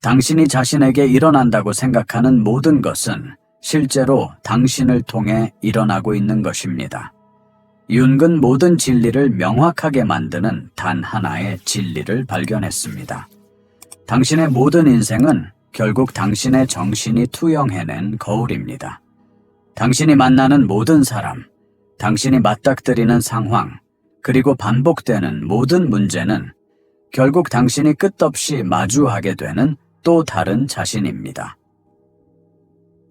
당신이 자신에게 일어난다고 생각하는 모든 것은 실제로 당신을 통해 일어나고 있는 것입니다. 윤은 모든 진리를 명확하게 만드는 단 하나의 진리를 발견했습니다. 당신의 모든 인생은 결국 당신의 정신이 투영해낸 거울입니다. 당신이 만나는 모든 사람, 당신이 맞닥뜨리는 상황, 그리고 반복되는 모든 문제는 결국 당신이 끝없이 마주하게 되는 또 다른 자신입니다.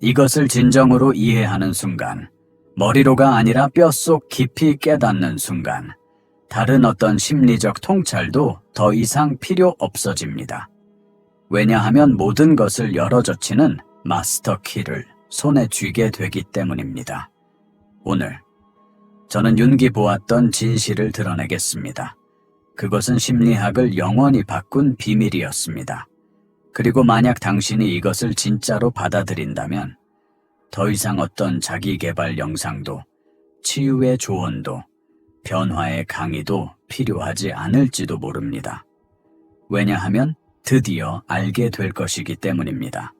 이것을 진정으로 이해하는 순간, 머리로가 아니라 뼛속 깊이 깨닫는 순간, 다른 어떤 심리적 통찰도 더 이상 필요 없어집니다. 왜냐하면 모든 것을 열어젖히는 마스터 키를 손에 쥐게 되기 때문입니다. 오늘 저는 윤기 보았던 진실을 드러내겠습니다. 그것은 심리학을 영원히 바꾼 비밀이었습니다. 그리고 만약 당신이 이것을 진짜로 받아들인다면 더 이상 어떤 자기개발 영상도, 치유의 조언도, 변화의 강의도 필요하지 않을지도 모릅니다. 왜냐하면 드디어 알게 될 것이기 때문입니다.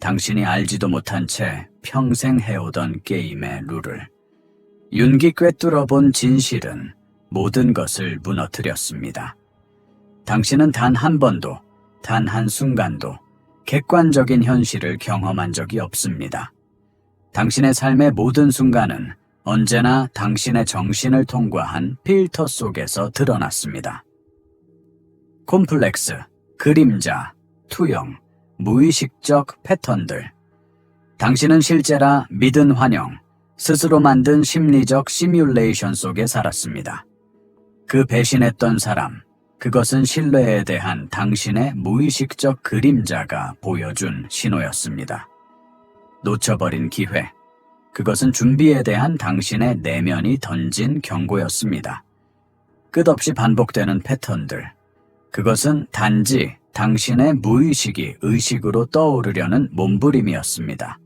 당신이 알지도 못한 채 평생 해오던 게임의 룰을. 윤기 꿰뚫어본 진실은 모든 것을 무너뜨렸습니다. 당신은 단 한 번도, 단 한순간도 객관적인 현실을 경험한 적이 없습니다. 당신의 삶의 모든 순간은 언제나 당신의 정신을 통과한 필터 속에서 드러났습니다. 콤플렉스, 그림자, 투영, 무의식적 패턴들. 당신은 실제라 믿은 환영, 스스로 만든 심리적 시뮬레이션 속에 살았습니다. 그 배신했던 사람, 그것은 신뢰에 대한 당신의 무의식적 그림자가 보여준 신호였습니다. 놓쳐버린 기회, 그것은 준비에 대한 당신의 내면이 던진 경고였습니다. 끝없이 반복되는 패턴들, 그것은 단지 당신의 무의식이 의식으로 떠오르려는 몸부림이었습니다.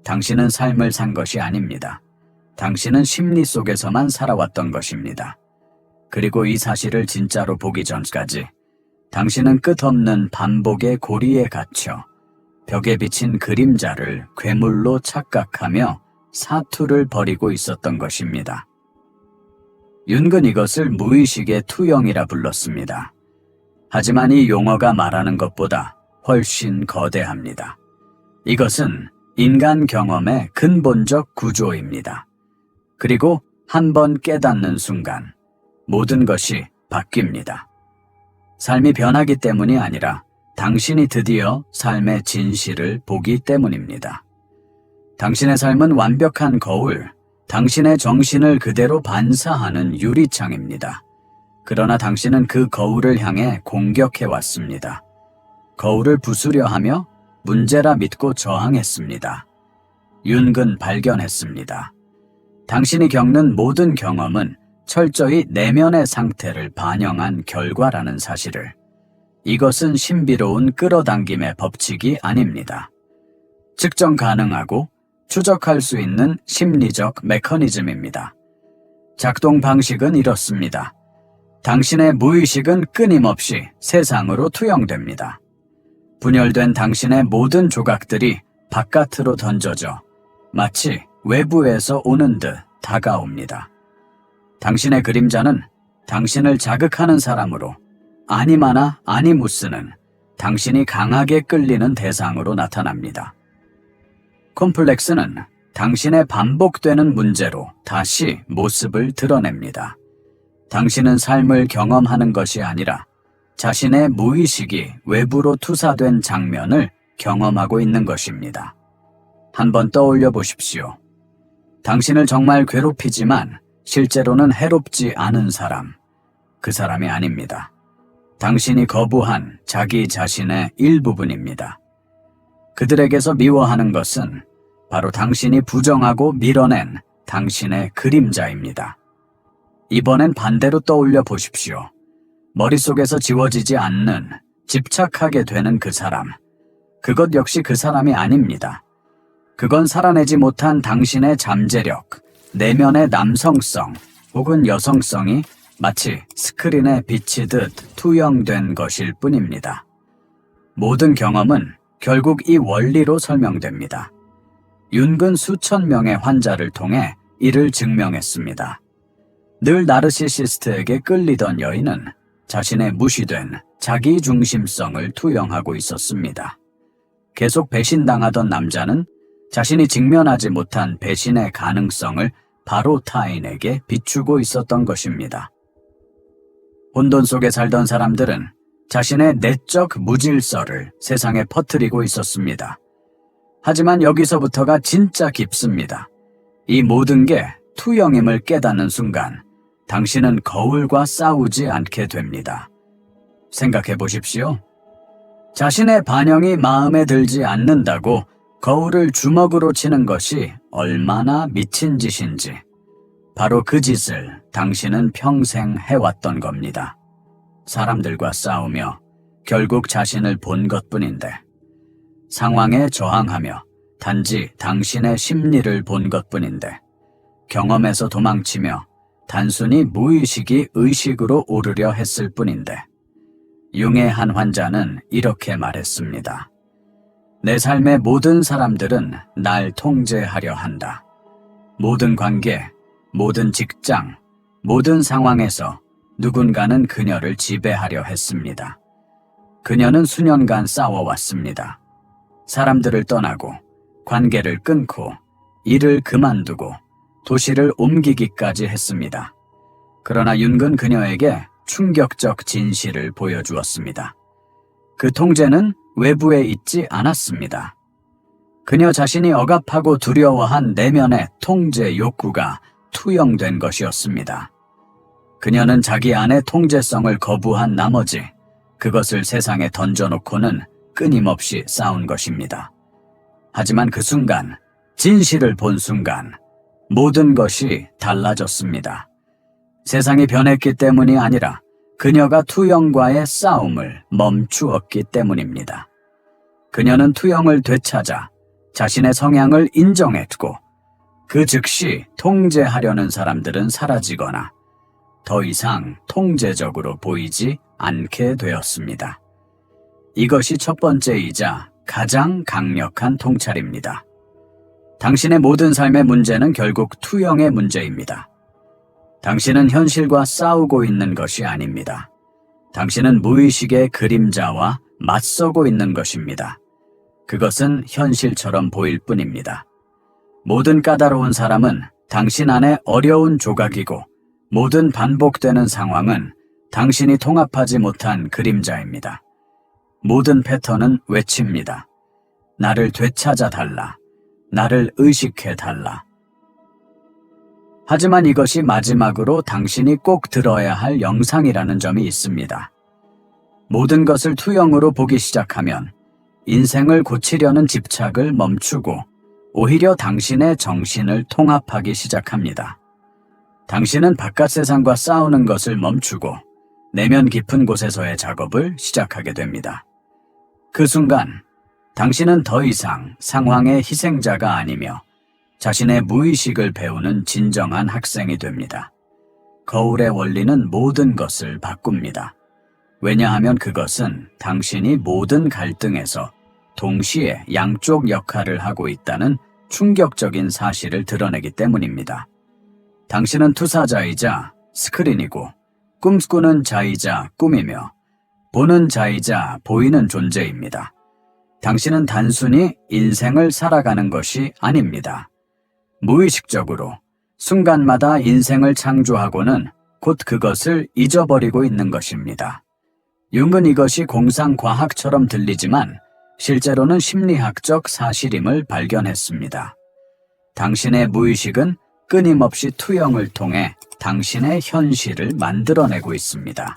당신은 삶을 산 것이 아닙니다. 당신은 심리 속에서만 살아왔던 것입니다. 그리고 이 사실을 진짜로 보기 전까지 당신은 끝없는 반복의 고리에 갇혀 벽에 비친 그림자를 괴물로 착각하며 사투를 벌이고 있었던 것입니다. 윤은 이것을 무의식의 투영이라 불렀습니다. 하지만 이 용어가 말하는 것보다 훨씬 거대합니다. 이것은 인간 경험의 근본적 구조입니다. 그리고 한 번 깨닫는 순간 모든 것이 바뀝니다. 삶이 변하기 때문이 아니라 당신이 드디어 삶의 진실을 보기 때문입니다. 당신의 삶은 완벽한 거울, 당신의 정신을 그대로 반사하는 유리창입니다. 그러나 당신은 그 거울을 향해 공격해왔습니다. 거울을 부수려 하며 문제라 믿고 저항했습니다. 윤은 발견했습니다. 당신이 겪는 모든 경험은 철저히 내면의 상태를 반영한 결과라는 사실을. 이것은 신비로운 끌어당김의 법칙이 아닙니다. 측정 가능하고 추적할 수 있는 심리적 메커니즘입니다. 작동 방식은 이렇습니다. 당신의 무의식은 끊임없이 세상으로 투영됩니다. 분열된 당신의 모든 조각들이 바깥으로 던져져 마치 외부에서 오는 듯 다가옵니다. 당신의 그림자는 당신을 자극하는 사람으로, 아니마나 아니무스는 당신이 강하게 끌리는 대상으로 나타납니다. 콤플렉스는 당신의 반복되는 문제로 다시 모습을 드러냅니다. 당신은 삶을 경험하는 것이 아니라 자신의 무의식이 외부로 투사된 장면을 경험하고 있는 것입니다. 한번 떠올려 보십시오. 당신을 정말 괴롭히지만 실제로는 해롭지 않은 사람, 그 사람이 아닙니다. 당신이 거부한 자기 자신의 일부분입니다. 그들에게서 미워하는 것은 바로 당신이 부정하고 밀어낸 당신의 그림자입니다. 이번엔 반대로 떠올려 보십시오. 머릿속에서 지워지지 않는, 집착하게 되는 그 사람, 그것 역시 그 사람이 아닙니다. 그건 살아내지 못한 당신의 잠재력, 내면의 남성성 혹은 여성성이 마치 스크린에 비치듯 투영된 것일 뿐입니다. 모든 경험은 결국 이 원리로 설명됩니다. 윤근 수천 명의 환자를 통해 이를 증명했습니다. 늘 나르시시스트에게 끌리던 여인은 자신의 무시된 자기중심성을 투영하고 있었습니다. 계속 배신당하던 남자는 자신이 직면하지 못한 배신의 가능성을 바로 타인에게 비추고 있었던 것입니다. 혼돈 속에 살던 사람들은 자신의 내적 무질서를 세상에 퍼뜨리고 있었습니다. 하지만 여기서부터가 진짜 깊습니다. 이 모든 게 투영임을 깨닫는 순간 당신은 거울과 싸우지 않게 됩니다. 생각해 보십시오. 자신의 반영이 마음에 들지 않는다고 거울을 주먹으로 치는 것이 얼마나 미친 짓인지, 바로 그 짓을 당신은 평생 해왔던 겁니다. 사람들과 싸우며 결국 자신을 본 것뿐인데, 상황에 저항하며 단지 당신의 심리를 본 것뿐인데, 경험에서 도망치며 단순히 무의식이 의식으로 오르려 했을 뿐인데, 융의 한 환자는 이렇게 말했습니다. 내 삶의 모든 사람들은 날 통제하려 한다. 모든 관계, 모든 직장, 모든 상황에서 누군가는 그녀를 지배하려 했습니다. 그녀는 수년간 싸워왔습니다. 사람들을 떠나고, 관계를 끊고, 일을 그만두고, 도시를 옮기기까지 했습니다. 그러나 윤근 그녀에게 충격적 진실을 보여주었습니다. 그 통제는 외부에 있지 않았습니다. 그녀 자신이 억압하고 두려워한 내면의 통제 욕구가 투영된 것이었습니다. 그녀는 자기 안의 통제성을 거부한 나머지 그것을 세상에 던져놓고는 끊임없이 싸운 것입니다. 하지만 그 순간, 진실을 본 순간 모든 것이 달라졌습니다. 세상이 변했기 때문이 아니라 그녀가 투영과의 싸움을 멈추었기 때문입니다. 그녀는 투영을 되찾아 자신의 성향을 인정했고, 그 즉시 통제하려는 사람들은 사라지거나 더 이상 통제적으로 보이지 않게 되었습니다. 이것이 첫 번째이자 가장 강력한 통찰입니다. 당신의 모든 삶의 문제는 결국 투영의 문제입니다. 당신은 현실과 싸우고 있는 것이 아닙니다. 당신은 무의식의 그림자와 맞서고 있는 것입니다. 그것은 현실처럼 보일 뿐입니다. 모든 까다로운 사람은 당신 안에 어려운 조각이고, 모든 반복되는 상황은 당신이 통합하지 못한 그림자입니다. 모든 패턴은 외칩니다. 나를 되찾아 달라. 나를 의식해 달라. 하지만 이것이 마지막으로 당신이 꼭 들어야 할 영상이라는 점이 있습니다. 모든 것을 투영으로 보기 시작하면 인생을 고치려는 집착을 멈추고 오히려 당신의 정신을 통합하기 시작합니다. 당신은 바깥 세상과 싸우는 것을 멈추고 내면 깊은 곳에서의 작업을 시작하게 됩니다. 그 순간 당신은 더 이상 상황의 희생자가 아니며 자신의 무의식을 배우는 진정한 학생이 됩니다. 거울의 원리는 모든 것을 바꿉니다. 왜냐하면 그것은 당신이 모든 갈등에서 동시에 양쪽 역할을 하고 있다는 충격적인 사실을 드러내기 때문입니다. 당신은 투사자이자 스크린이고, 꿈꾸는 자이자 꿈이며, 보는 자이자 보이는 존재입니다. 당신은 단순히 인생을 살아가는 것이 아닙니다. 무의식적으로 순간마다 인생을 창조하고는 곧 그것을 잊어버리고 있는 것입니다. 융은 이것이 공상과학처럼 들리지만 실제로는 심리학적 사실임을 발견했습니다. 당신의 무의식은 끊임없이 투영을 통해 당신의 현실을 만들어내고 있습니다.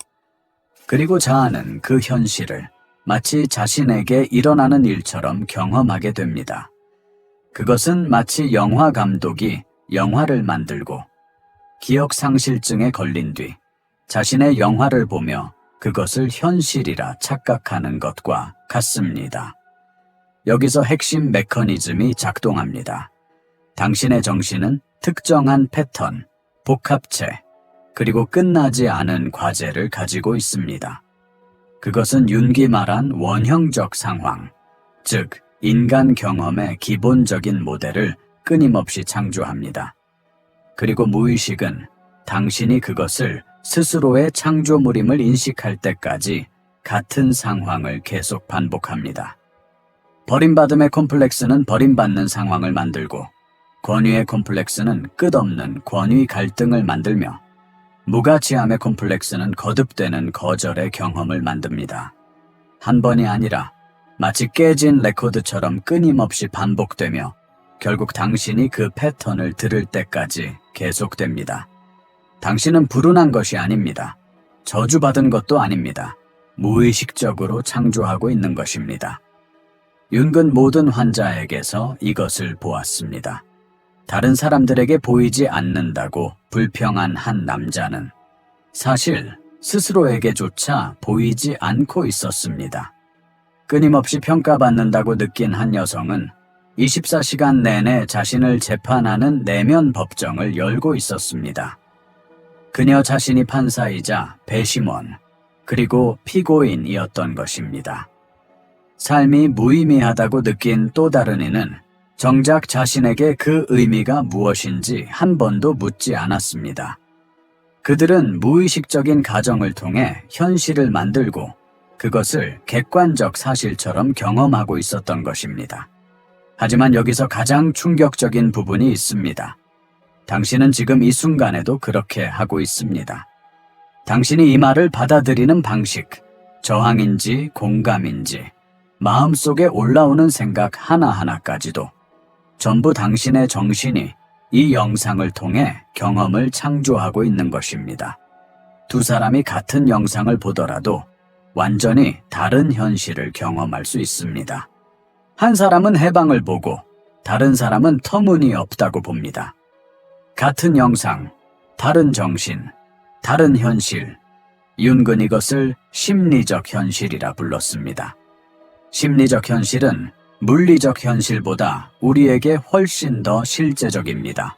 그리고 자아는 그 현실을 마치 자신에게 일어나는 일처럼 경험하게 됩니다. 그것은 마치 영화 감독이 영화를 만들고 기억상실증에 걸린 뒤 자신의 영화를 보며 그것을 현실이라 착각하는 것과 같습니다. 여기서 핵심 메커니즘이 작동합니다. 당신의 정신은 특정한 패턴, 복합체, 그리고 끝나지 않은 과제를 가지고 있습니다. 그것은 윤기 말한 원형적 상황, 즉 인간 경험의 기본적인 모델을 끊임없이 창조합니다. 그리고 무의식은 당신이 그것을 스스로의 창조물임을 인식할 때까지 같은 상황을 계속 반복합니다. 버림받음의 콤플렉스는 버림받는 상황을 만들고, 권위의 콤플렉스는 끝없는 권위 갈등을 만들며, 무가치함의 콤플렉스는 거듭되는 거절의 경험을 만듭니다. 한 번이 아니라 마치 깨진 레코드처럼 끊임없이 반복되며 결국 당신이 그 패턴을 들을 때까지 계속됩니다. 당신은 불운한 것이 아닙니다. 저주받은 것도 아닙니다. 무의식적으로 창조하고 있는 것입니다. 윤근 모든 환자에게서 이것을 보았습니다. 다른 사람들에게 보이지 않는다고 불평한 한 남자는 사실 스스로에게조차 보이지 않고 있었습니다. 끊임없이 평가받는다고 느낀 한 여성은 24시간 내내 자신을 재판하는 내면 법정을 열고 있었습니다. 그녀 자신이 판사이자 배심원, 그리고 피고인이었던 것입니다. 삶이 무의미하다고 느낀 또 다른 이는 정작 자신에게 그 의미가 무엇인지 한 번도 묻지 않았습니다. 그들은 무의식적인 가정을 통해 현실을 만들고 그것을 객관적 사실처럼 경험하고 있었던 것입니다. 하지만 여기서 가장 충격적인 부분이 있습니다. 당신은 지금 이 순간에도 그렇게 하고 있습니다. 당신이 이 말을 받아들이는 방식, 저항인지 공감인지, 마음속에 올라오는 생각 하나하나까지도 전부 당신의 정신이 이 영상을 통해 경험을 창조하고 있는 것입니다. 두 사람이 같은 영상을 보더라도 완전히 다른 현실을 경험할 수 있습니다. 한 사람은 해방을 보고 다른 사람은 터무니없다고 봅니다. 같은 영상, 다른 정신, 다른 현실. 윤근 이것을 심리적 현실이라 불렀습니다. 심리적 현실은 물리적 현실보다 우리에게 훨씬 더 실제적입니다.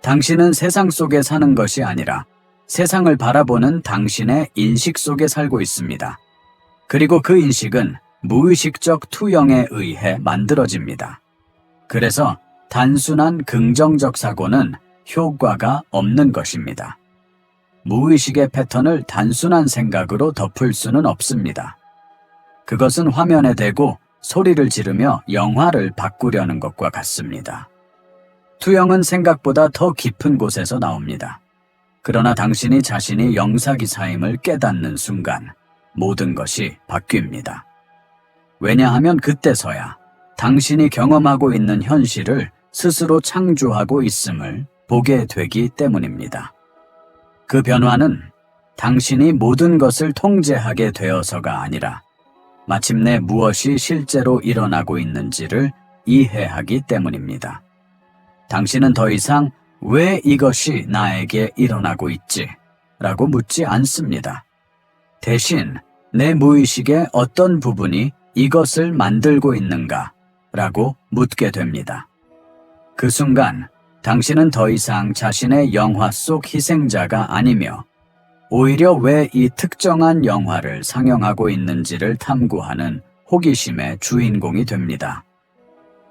당신은 세상 속에 사는 것이 아니라 세상을 바라보는 당신의 인식 속에 살고 있습니다. 그리고 그 인식은 무의식적 투영에 의해 만들어집니다. 그래서 단순한 긍정적 사고는 효과가 없는 것입니다. 무의식의 패턴을 단순한 생각으로 덮을 수는 없습니다. 그것은 화면에 대고 소리를 지르며 영화를 바꾸려는 것과 같습니다. 투영은 생각보다 더 깊은 곳에서 나옵니다. 그러나 당신이 자신이 영사기사임을 깨닫는 순간 모든 것이 바뀝니다. 왜냐하면 그때서야 당신이 경험하고 있는 현실을 스스로 창조하고 있음을 보게 되기 때문입니다. 그 변화는 당신이 모든 것을 통제하게 되어서가 아니라 마침내 무엇이 실제로 일어나고 있는지를 이해하기 때문입니다. 당신은 더 이상 왜 이것이 나에게 일어나고 있지? 라고 묻지 않습니다. 대신 내 무의식의 어떤 부분이 이것을 만들고 있는가? 라고 묻게 됩니다. 그 순간 당신은 더 이상 자신의 영화 속 희생자가 아니며 오히려 왜 이 특정한 영화를 상영하고 있는지를 탐구하는 호기심의 주인공이 됩니다.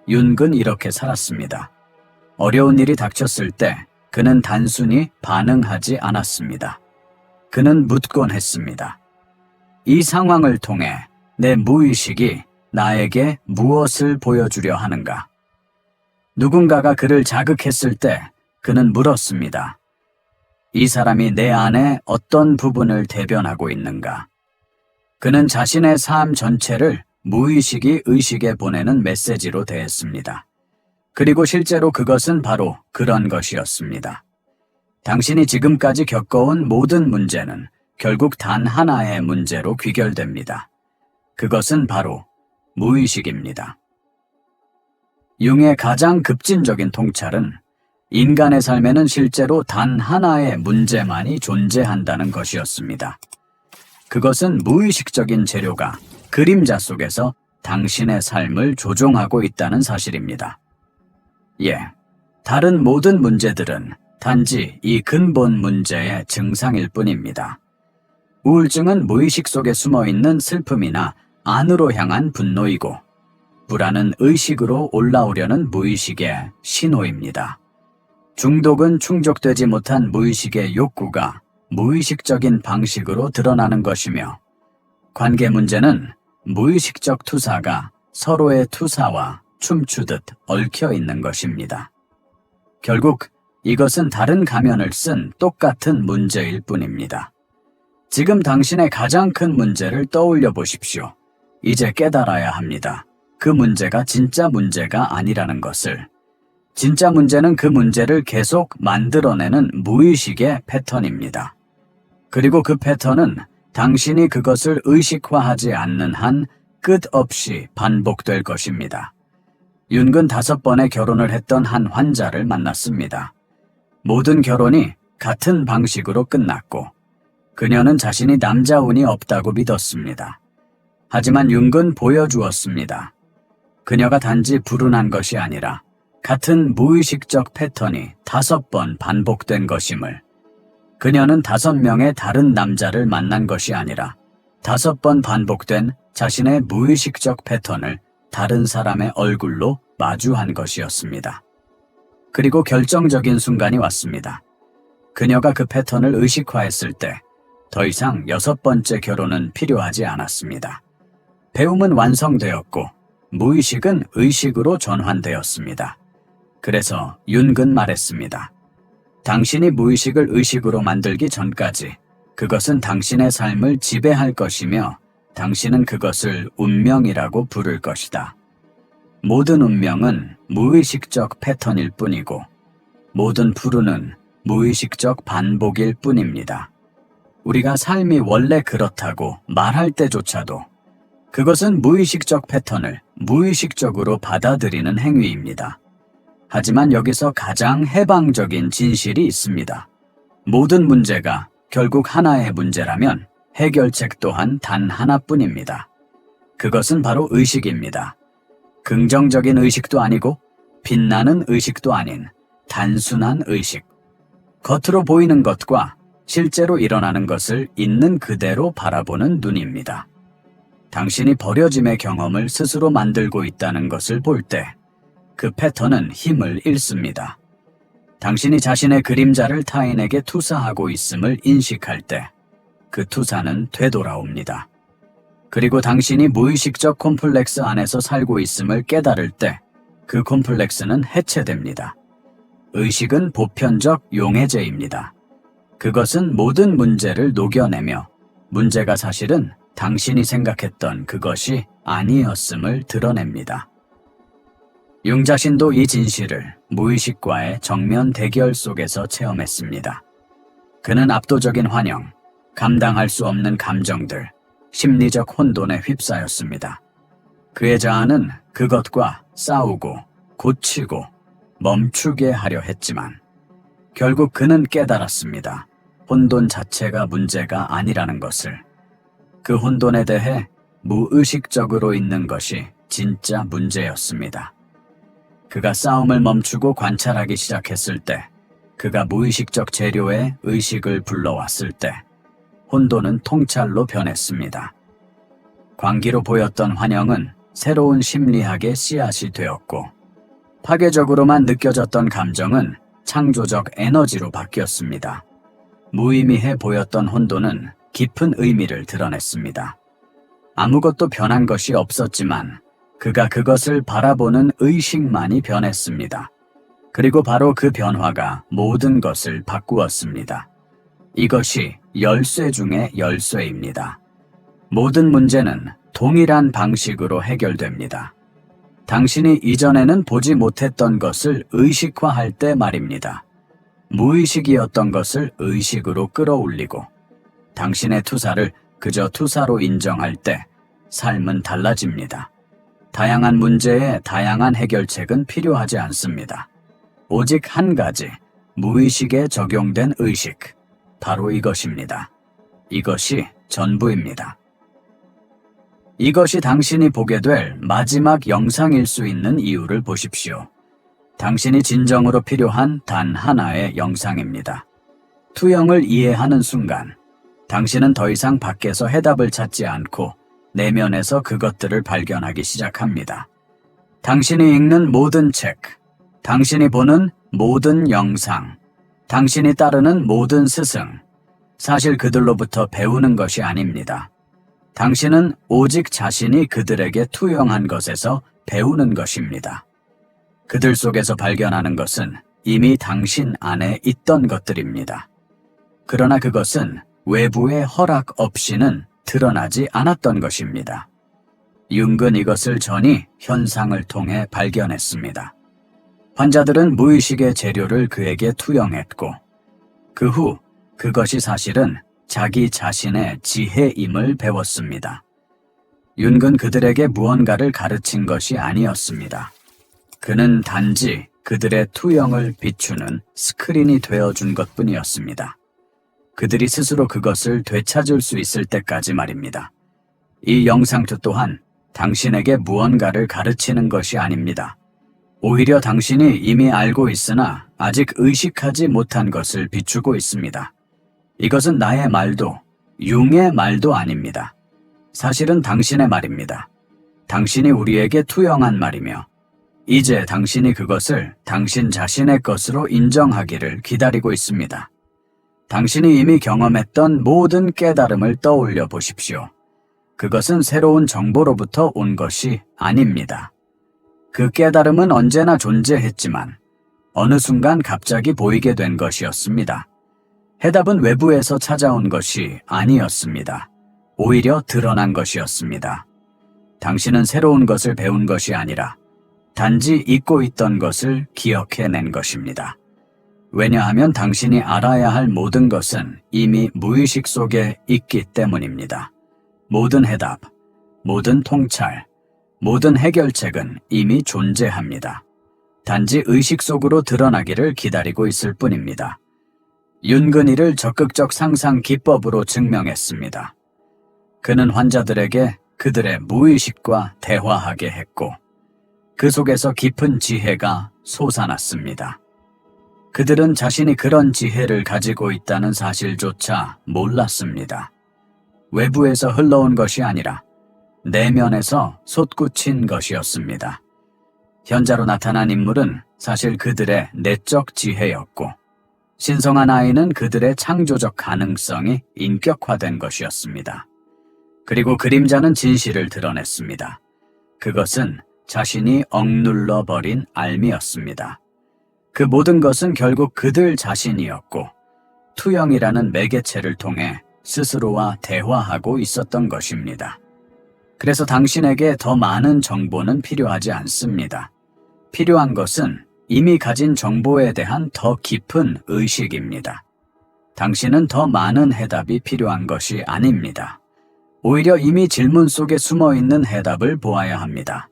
윤근 이렇게 살았습니다. 어려운 일이 닥쳤을 때 그는 단순히 반응하지 않았습니다. 그는 묻곤 했습니다. 이 상황을 통해 내 무의식이 나에게 무엇을 보여주려 하는가? 누군가가 그를 자극했을 때 그는 물었습니다. 이 사람이 내 안에 어떤 부분을 대변하고 있는가? 그는 자신의 삶 전체를 무의식이 의식에 보내는 메시지로 대했습니다. 그리고 실제로 그것은 바로 그런 것이었습니다. 당신이 지금까지 겪어온 모든 문제는 결국 단 하나의 문제로 귀결됩니다. 그것은 바로 무의식입니다. 융의 가장 급진적인 통찰은 인간의 삶에는 실제로 단 하나의 문제만이 존재한다는 것이었습니다. 그것은 무의식적인 재료가 그림자 속에서 당신의 삶을 조종하고 있다는 사실입니다. 다른 모든 문제들은 단지 이 근본 문제의 증상일 뿐입니다. 우울증은 무의식 속에 숨어있는 슬픔이나 안으로 향한 분노이고, 불안은 의식으로 올라오려는 무의식의 신호입니다. 중독은 충족되지 못한 무의식의 욕구가 무의식적인 방식으로 드러나는 것이며, 관계 문제는 무의식적 투사가 서로의 투사와 춤추듯 얽혀 있는 것입니다. 결국 이것은 다른 가면을 쓴 똑같은 문제일 뿐입니다. 지금 당신의 가장 큰 문제를 떠올려 보십시오. 이제 깨달아야 합니다. 그 문제가 진짜 문제가 아니라는 것을. 진짜 문제는 그 문제를 계속 만들어내는 무의식의 패턴입니다. 그리고 그 패턴은 당신이 그것을 의식화하지 않는 한 끝없이 반복될 것입니다. 윤근 5번의 결혼을 했던 한 환자를 만났습니다. 모든 결혼이 같은 방식으로 끝났고, 그녀는 자신이 남자 운이 없다고 믿었습니다. 하지만 윤근 보여주었습니다. 그녀가 단지 불운한 것이 아니라 같은 무의식적 패턴이 5번 반복된 것임을. 그녀는 5명의 다른 남자를 만난 것이 아니라 5번 반복된 자신의 무의식적 패턴을 다른 사람의 얼굴로 마주한 것이었습니다. 그리고 결정적인 순간이 왔습니다. 그녀가 그 패턴을 의식화했을 때 더 이상 6번째 결혼은 필요하지 않았습니다. 배움은 완성되었고 무의식은 의식으로 전환되었습니다. 그래서 윤근 말했습니다. 당신이 무의식을 의식으로 만들기 전까지 그것은 당신의 삶을 지배할 것이며 당신은 그것을 운명이라고 부를 것이다. 모든 운명은 무의식적 패턴일 뿐이고 모든 불운은 무의식적 반복일 뿐입니다. 우리가 삶이 원래 그렇다고 말할 때조차도 그것은 무의식적 패턴을 무의식적으로 받아들이는 행위입니다. 하지만 여기서 가장 해방적인 진실이 있습니다. 모든 문제가 결국 하나의 문제라면 해결책 또한 단 하나뿐입니다. 그것은 바로 의식입니다. 긍정적인 의식도 아니고 빛나는 의식도 아닌 단순한 의식. 겉으로 보이는 것과 실제로 일어나는 것을 있는 그대로 바라보는 눈입니다. 당신이 버려짐의 경험을 스스로 만들고 있다는 것을 볼 때 그 패턴은 힘을 잃습니다. 당신이 자신의 그림자를 타인에게 투사하고 있음을 인식할 때 그 투사는 되돌아옵니다. 그리고 당신이 무의식적 콤플렉스 안에서 살고 있음을 깨달을 때 그 콤플렉스는 해체됩니다. 의식은 보편적 용해제입니다. 그것은 모든 문제를 녹여내며 문제가 사실은 당신이 생각했던 그것이 아니었음을 드러냅니다. 융 자신도 이 진실을 무의식과의 정면 대결 속에서 체험했습니다. 그는 압도적인 환영, 감당할 수 없는 감정들, 심리적 혼돈에 휩싸였습니다. 그의 자아는 그것과 싸우고 고치고 멈추게 하려 했지만 결국 그는 깨달았습니다. 혼돈 자체가 문제가 아니라는 것을. 그 혼돈에 대해 무의식적으로 있는 것이 진짜 문제였습니다. 그가 싸움을 멈추고 관찰하기 시작했을 때, 그가 무의식적 재료의 의식을 불러왔을 때, 혼돈은 통찰로 변했습니다. 광기로 보였던 환영은 새로운 심리학의 씨앗이 되었고, 파괴적으로만 느껴졌던 감정은 창조적 에너지로 바뀌었습니다. 무의미해 보였던 혼돈은 깊은 의미를 드러냈습니다. 아무것도 변한 것이 없었지만 그가 그것을 바라보는 의식만이 변했습니다. 그리고 바로 그 변화가 모든 것을 바꾸었습니다. 이것이 열쇠 중의 열쇠입니다. 모든 문제는 동일한 방식으로 해결됩니다. 당신이 이전에는 보지 못했던 것을 의식화할 때 말입니다. 무의식이었던 것을 의식으로 끌어올리고 당신의 투사를 그저 투사로 인정할 때 삶은 달라집니다. 다양한 문제에 다양한 해결책은 필요하지 않습니다. 오직 한 가지, 무의식에 적용된 의식. 바로 이것입니다. 이것이 전부입니다. 이것이 당신이 보게 될 마지막 영상일 수 있는 이유를 보십시오. 당신이 진정으로 필요한 단 하나의 영상입니다. 투영을 이해하는 순간, 당신은 더 이상 밖에서 해답을 찾지 않고 내면에서 그것들을 발견하기 시작합니다. 당신이 읽는 모든 책, 당신이 보는 모든 영상, 당신이 따르는 모든 스승, 사실 그들로부터 배우는 것이 아닙니다. 당신은 오직 자신이 그들에게 투영한 것에서 배우는 것입니다. 그들 속에서 발견하는 것은 이미 당신 안에 있던 것들입니다. 그러나 그것은 외부의 허락 없이는 드러나지 않았던 것입니다. 융은 이것을 전이 현상을 통해 발견했습니다. 환자들은 무의식의 재료를 그에게 투영했고 그 후 그것이 사실은 자기 자신의 지혜임을 배웠습니다. 융은 그들에게 무언가를 가르친 것이 아니었습니다. 그는 단지 그들의 투영을 비추는 스크린이 되어준 것뿐이었습니다. 그들이 스스로 그것을 되찾을 수 있을 때까지 말입니다. 이 영상투 또한 당신에게 무언가를 가르치는 것이 아닙니다. 오히려 당신이 이미 알고 있으나 아직 의식하지 못한 것을 비추고 있습니다. 이것은 나의 말도, 융의 말도 아닙니다. 사실은 당신의 말입니다. 당신이 우리에게 투영한 말이며 이제 당신이 그것을 당신 자신의 것으로 인정하기를 기다리고 있습니다. 당신이 이미 경험했던 모든 깨달음을 떠올려 보십시오. 그것은 새로운 정보로부터 온 것이 아닙니다. 그 깨달음은 언제나 존재했지만 어느 순간 갑자기 보이게 된 것이었습니다. 해답은 외부에서 찾아온 것이 아니었습니다. 오히려 드러난 것이었습니다. 당신은 새로운 것을 배운 것이 아니라 단지 잊고 있던 것을 기억해낸 것입니다. 왜냐하면 당신이 알아야 할 모든 것은 이미 무의식 속에 있기 때문입니다. 모든 해답, 모든 통찰, 모든 해결책은 이미 존재합니다. 단지 의식 속으로 드러나기를 기다리고 있을 뿐입니다. 융은 이를 적극적 상상 기법으로 증명했습니다. 그는 환자들에게 그들의 무의식과 대화하게 했고 그 속에서 깊은 지혜가 솟아났습니다. 그들은 자신이 그런 지혜를 가지고 있다는 사실조차 몰랐습니다. 외부에서 흘러온 것이 아니라 내면에서 솟구친 것이었습니다. 현자로 나타난 인물은 사실 그들의 내적 지혜였고 신성한 아이는 그들의 창조적 가능성이 인격화된 것이었습니다. 그리고 그림자는 진실을 드러냈습니다. 그것은 자신이 억눌러 버린 알미였습니다. 그 모든 것은 결국 그들 자신이었고 투영이라는 매개체를 통해 스스로와 대화하고 있었던 것입니다. 그래서 당신에게 더 많은 정보는 필요하지 않습니다. 필요한 것은 이미 가진 정보에 대한 더 깊은 의식입니다. 당신은 더 많은 해답이 필요한 것이 아닙니다. 오히려 이미 질문 속에 숨어있는 해답을 보아야 합니다.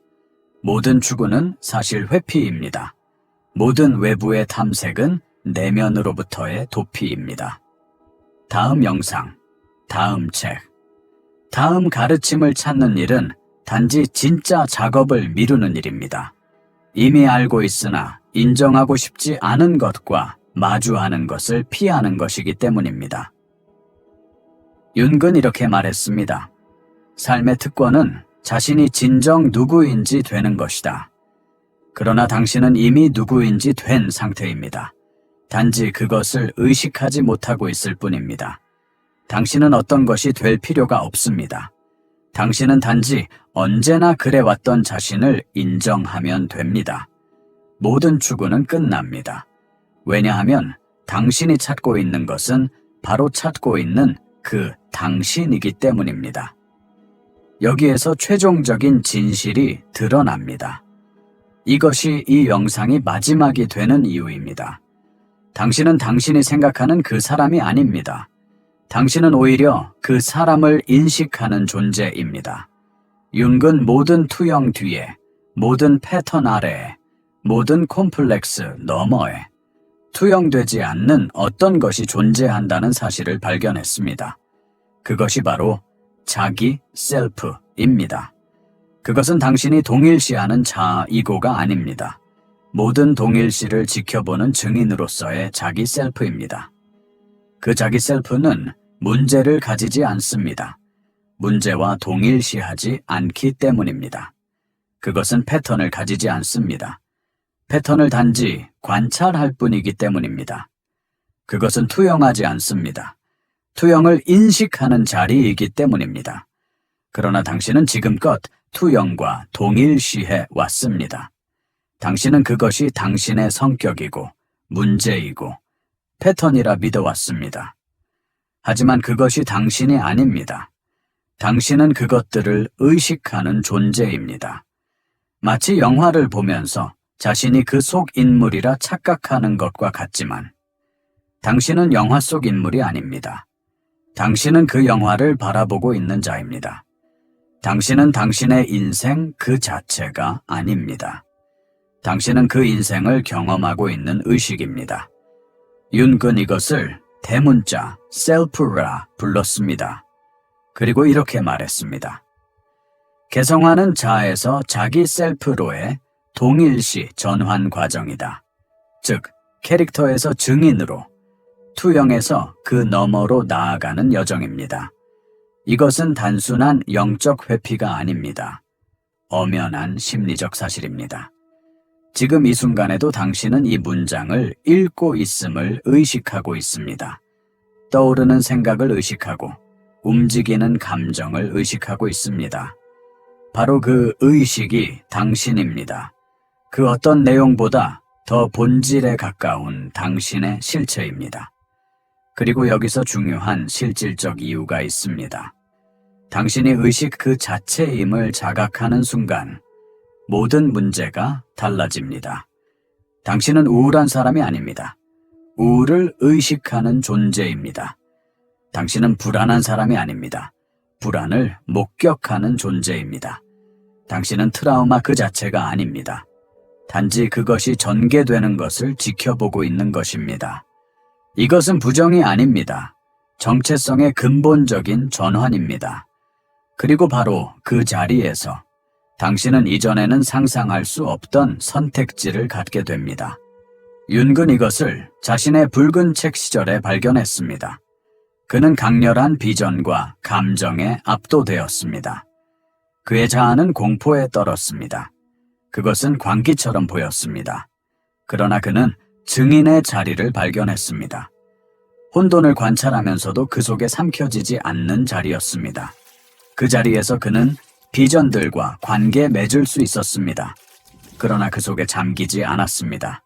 모든 추구는 사실 회피입니다. 모든 외부의 탐색은 내면으로부터의 도피입니다. 다음 영상, 다음 책, 다음 가르침을 찾는 일은 단지 진짜 작업을 미루는 일입니다. 이미 알고 있으나 인정하고 싶지 않은 것과 마주하는 것을 피하는 것이기 때문입니다. 융은 이렇게 말했습니다. 삶의 특권은 자신이 진정 누구인지 되는 것이다. 그러나 당신은 이미 누구인지 된 상태입니다. 단지 그것을 의식하지 못하고 있을 뿐입니다. 당신은 어떤 것이 될 필요가 없습니다. 당신은 단지 언제나 그래왔던 자신을 인정하면 됩니다. 모든 추구는 끝납니다. 왜냐하면 당신이 찾고 있는 것은 바로 찾고 있는 그 당신이기 때문입니다. 여기에서 최종적인 진실이 드러납니다. 이것이 이 영상이 마지막이 되는 이유입니다. 당신은 당신이 생각하는 그 사람이 아닙니다. 당신은 오히려 그 사람을 인식하는 존재입니다. 융은 모든 투영 뒤에, 모든 패턴 아래에, 모든 콤플렉스 너머에 투영되지 않는 어떤 것이 존재한다는 사실을 발견했습니다. 그것이 바로 자기 셀프입니다. 그것은 당신이 동일시하는 자이고가 아닙니다. 모든 동일시를 지켜보는 증인으로서의 자기 셀프입니다. 그 자기 셀프는 문제를 가지지 않습니다. 문제와 동일시하지 않기 때문입니다. 그것은 패턴을 가지지 않습니다. 패턴을 단지 관찰할 뿐이기 때문입니다. 그것은 투영하지 않습니다. 투영을 인식하는 자리이기 때문입니다. 그러나 당신은 지금껏 투영과 동일시해 왔습니다. 당신은 그것이 당신의 성격이고 문제이고 패턴이라 믿어왔습니다. 하지만 그것이 당신이 아닙니다. 당신은 그것들을 의식하는 존재입니다. 마치 영화를 보면서 자신이 그 속 인물이라 착각하는 것과 같지만 당신은 영화 속 인물이 아닙니다. 당신은 그 영화를 바라보고 있는 자입니다. 당신은 당신의 인생 그 자체가 아닙니다. 당신은 그 인생을 경험하고 있는 의식입니다. 윤근 이것을 대문자 셀프라 불렀습니다. 그리고 이렇게 말했습니다. 개성하는 자에서 자기 셀프로의 동일시 전환 과정이다. 즉, 캐릭터에서 증인으로, 투영에서 그 너머로 나아가는 여정입니다. 이것은 단순한 영적 회피가 아닙니다. 엄연한 심리적 사실입니다. 지금 이 순간에도 당신은 이 문장을 읽고 있음을 의식하고 있습니다. 떠오르는 생각을 의식하고 움직이는 감정을 의식하고 있습니다. 바로 그 의식이 당신입니다. 그 어떤 내용보다 더 본질에 가까운 당신의 실체입니다. 그리고 여기서 중요한 실질적 이유가 있습니다. 당신이 의식 그 자체임을 자각하는 순간 모든 문제가 달라집니다. 당신은 우울한 사람이 아닙니다. 우울을 의식하는 존재입니다. 당신은 불안한 사람이 아닙니다. 불안을 목격하는 존재입니다. 당신은 트라우마 그 자체가 아닙니다. 단지 그것이 전개되는 것을 지켜보고 있는 것입니다. 이것은 부정이 아닙니다. 정체성의 근본적인 전환입니다. 그리고 바로 그 자리에서 당신은 이전에는 상상할 수 없던 선택지를 갖게 됩니다. 윤근 이것을 자신의 붉은 책 시절에 발견했습니다. 그는 강렬한 비전과 감정에 압도되었습니다. 그의 자아는 공포에 떨었습니다. 그것은 광기처럼 보였습니다. 그러나 그는 증인의 자리를 발견했습니다. 혼돈을 관찰하면서도 그 속에 삼켜지지 않는 자리였습니다. 그 자리에서 그는 비전들과 관계 맺을 수 있었습니다. 그러나 그 속에 잠기지 않았습니다.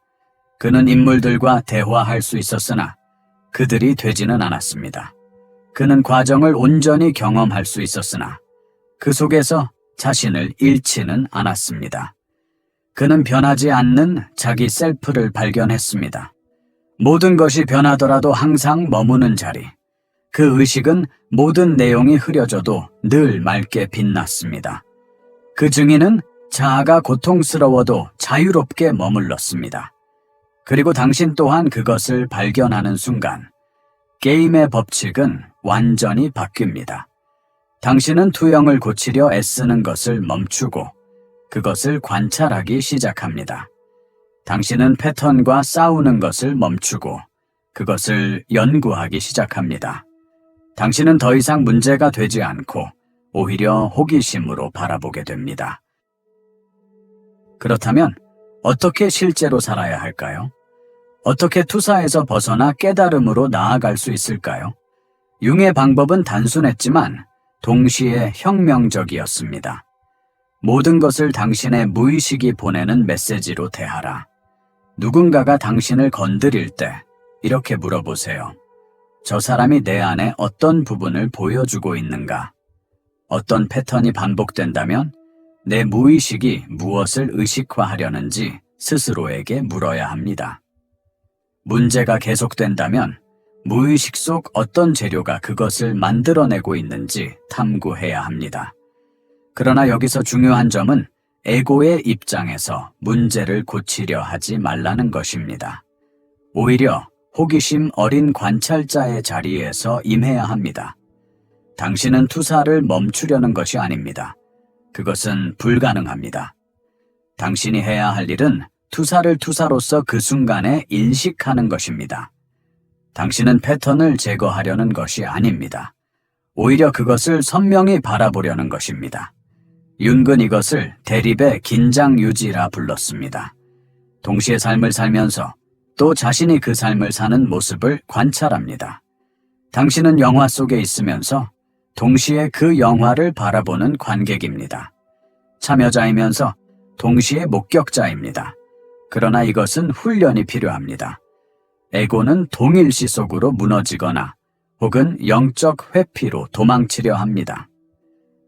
그는 인물들과 대화할 수 있었으나 그들이 되지는 않았습니다. 그는 과정을 온전히 경험할 수 있었으나 그 속에서 자신을 잃지는 않았습니다. 그는 변하지 않는 자기 셀프를 발견했습니다. 모든 것이 변하더라도 항상 머무는 자리. 그 의식은 모든 내용이 흐려져도 늘 맑게 빛났습니다. 그 증인은 자아가 고통스러워도 자유롭게 머물렀습니다. 그리고 당신 또한 그것을 발견하는 순간 게임의 법칙은 완전히 바뀝니다. 당신은 투영을 고치려 애쓰는 것을 멈추고 그것을 관찰하기 시작합니다. 당신은 패턴과 싸우는 것을 멈추고 그것을 연구하기 시작합니다. 당신은 더 이상 문제가 되지 않고 오히려 호기심으로 바라보게 됩니다. 그렇다면 어떻게 실제로 살아야 할까요? 어떻게 투사에서 벗어나 깨달음으로 나아갈 수 있을까요? 융의 방법은 단순했지만 동시에 혁명적이었습니다. 모든 것을 당신의 무의식이 보내는 메시지로 대하라. 누군가가 당신을 건드릴 때 이렇게 물어보세요. 저 사람이 내 안에 어떤 부분을 보여주고 있는가? 어떤 패턴이 반복된다면 내 무의식이 무엇을 의식화하려는지 스스로에게 물어야 합니다. 문제가 계속된다면 무의식 속 어떤 재료가 그것을 만들어내고 있는지 탐구해야 합니다. 그러나 여기서 중요한 점은 에고의 입장에서 문제를 고치려 하지 말라는 것입니다. 오히려 호기심 어린 관찰자의 자리에서 임해야 합니다. 당신은 투사를 멈추려는 것이 아닙니다. 그것은 불가능합니다. 당신이 해야 할 일은 투사를 투사로서 그 순간에 인식하는 것입니다. 당신은 패턴을 제거하려는 것이 아닙니다. 오히려 그것을 선명히 바라보려는 것입니다. 윤근 이것을 대립의 긴장 유지라 불렀습니다. 동시에 삶을 살면서 또 자신이 그 삶을 사는 모습을 관찰합니다. 당신은 영화 속에 있으면서 동시에 그 영화를 바라보는 관객입니다. 참여자이면서 동시에 목격자입니다. 그러나 이것은 훈련이 필요합니다. 에고는 동일시 속으로 무너지거나 혹은 영적 회피로 도망치려 합니다.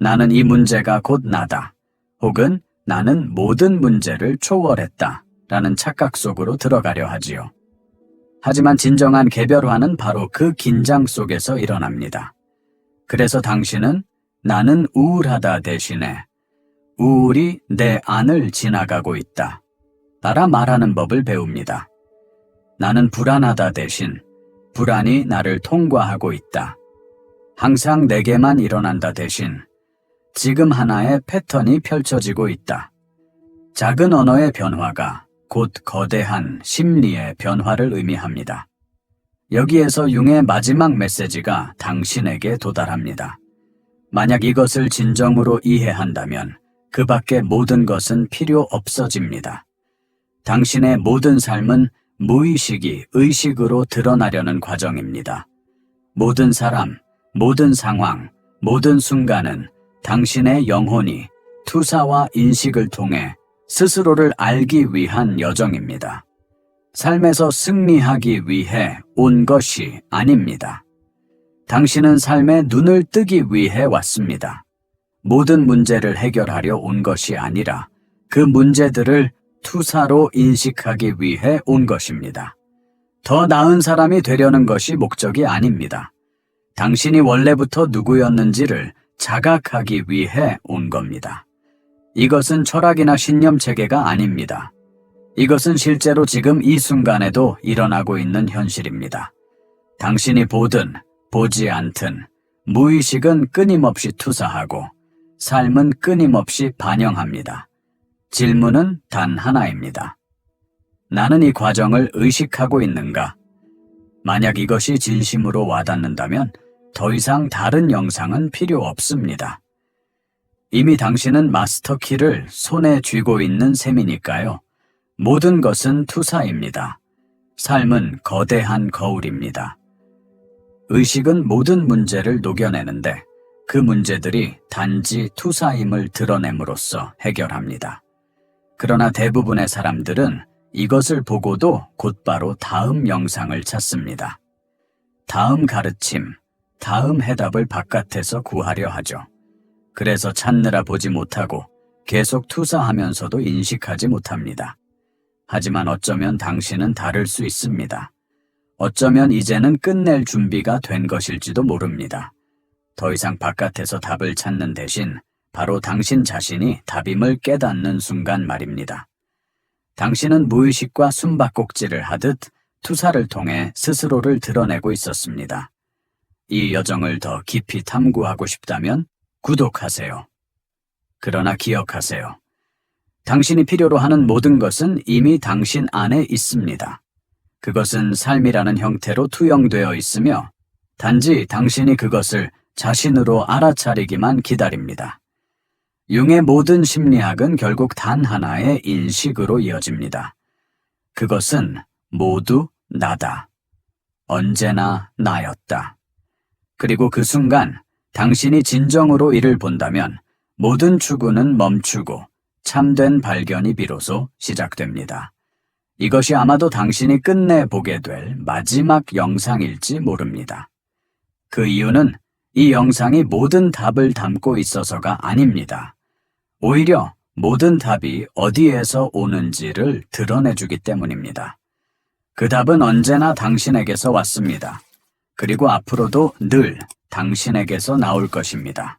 나는 이 문제가 곧 나다, 혹은 나는 모든 문제를 초월했다 라는 착각 속으로 들어가려 하지요. 하지만 진정한 개별화는 바로 그 긴장 속에서 일어납니다. 그래서 당신은 나는 우울하다 대신에 우울이 내 안을 지나가고 있다 따라 말하는 법을 배웁니다. 나는 불안하다 대신 불안이 나를 통과하고 있다. 항상 내게만 일어난다 대신 지금 하나의 패턴이 펼쳐지고 있다. 작은 언어의 변화가 곧 거대한 심리의 변화를 의미합니다. 여기에서 융의 마지막 메시지가 당신에게 도달합니다. 만약 이것을 진정으로 이해한다면 그 밖의 모든 것은 필요 없어집니다. 당신의 모든 삶은 무의식이 의식으로 드러나려는 과정입니다. 모든 사람, 모든 상황, 모든 순간은 당신의 영혼이 투사와 인식을 통해 스스로를 알기 위한 여정입니다. 삶에서 승리하기 위해 온 것이 아닙니다. 당신은 삶에 눈을 뜨기 위해 왔습니다. 모든 문제를 해결하려 온 것이 아니라 그 문제들을 투사로 인식하기 위해 온 것입니다. 더 나은 사람이 되려는 것이 목적이 아닙니다. 당신이 원래부터 누구였는지를 자각하기 위해 온 겁니다. 이것은 철학이나 신념 체계가 아닙니다. 이것은 실제로 지금 이 순간에도 일어나고 있는 현실입니다. 당신이 보든 보지 않든 무의식은 끊임없이 투사하고 삶은 끊임없이 반영합니다. 질문은 단 하나입니다. 나는 이 과정을 의식하고 있는가? 만약 이것이 진심으로 와닿는다면 더 이상 다른 영상은 필요 없습니다. 이미 당신은 마스터키를 손에 쥐고 있는 셈이니까요. 모든 것은 투사입니다. 삶은 거대한 거울입니다. 의식은 모든 문제를 녹여내는데 그 문제들이 단지 투사임을 드러냄으로써 해결합니다. 그러나 대부분의 사람들은 이것을 보고도 곧바로 다음 영상을 찾습니다. 다음 가르침, 다음 해답을 바깥에서 구하려 하죠. 그래서 찾느라 보지 못하고 계속 투사하면서도 인식하지 못합니다. 하지만 어쩌면 당신은 다를 수 있습니다. 어쩌면 이제는 끝낼 준비가 된 것일지도 모릅니다. 더 이상 바깥에서 답을 찾는 대신 바로 당신 자신이 답임을 깨닫는 순간 말입니다. 당신은 무의식과 숨바꼭질을 하듯 투사를 통해 스스로를 드러내고 있었습니다. 이 여정을 더 깊이 탐구하고 싶다면 구독하세요. 그러나 기억하세요. 당신이 필요로 하는 모든 것은 이미 당신 안에 있습니다. 그것은 삶이라는 형태로 투영되어 있으며 단지 당신이 그것을 자신으로 알아차리기만 기다립니다. 융의 모든 심리학은 결국 단 하나의 인식으로 이어집니다. 그것은 모두 나다. 언제나 나였다. 그리고 그 순간 당신이 진정으로 이를 본다면 모든 추구는 멈추고 참된 발견이 비로소 시작됩니다. 이것이 아마도 당신이 끝내 보게 될 마지막 영상일지 모릅니다. 그 이유는 이 영상이 모든 답을 담고 있어서가 아닙니다. 오히려 모든 답이 어디에서 오는지를 드러내주기 때문입니다. 그 답은 언제나 당신에게서 왔습니다. 그리고 앞으로도 늘 당신에게서 나올 것입니다.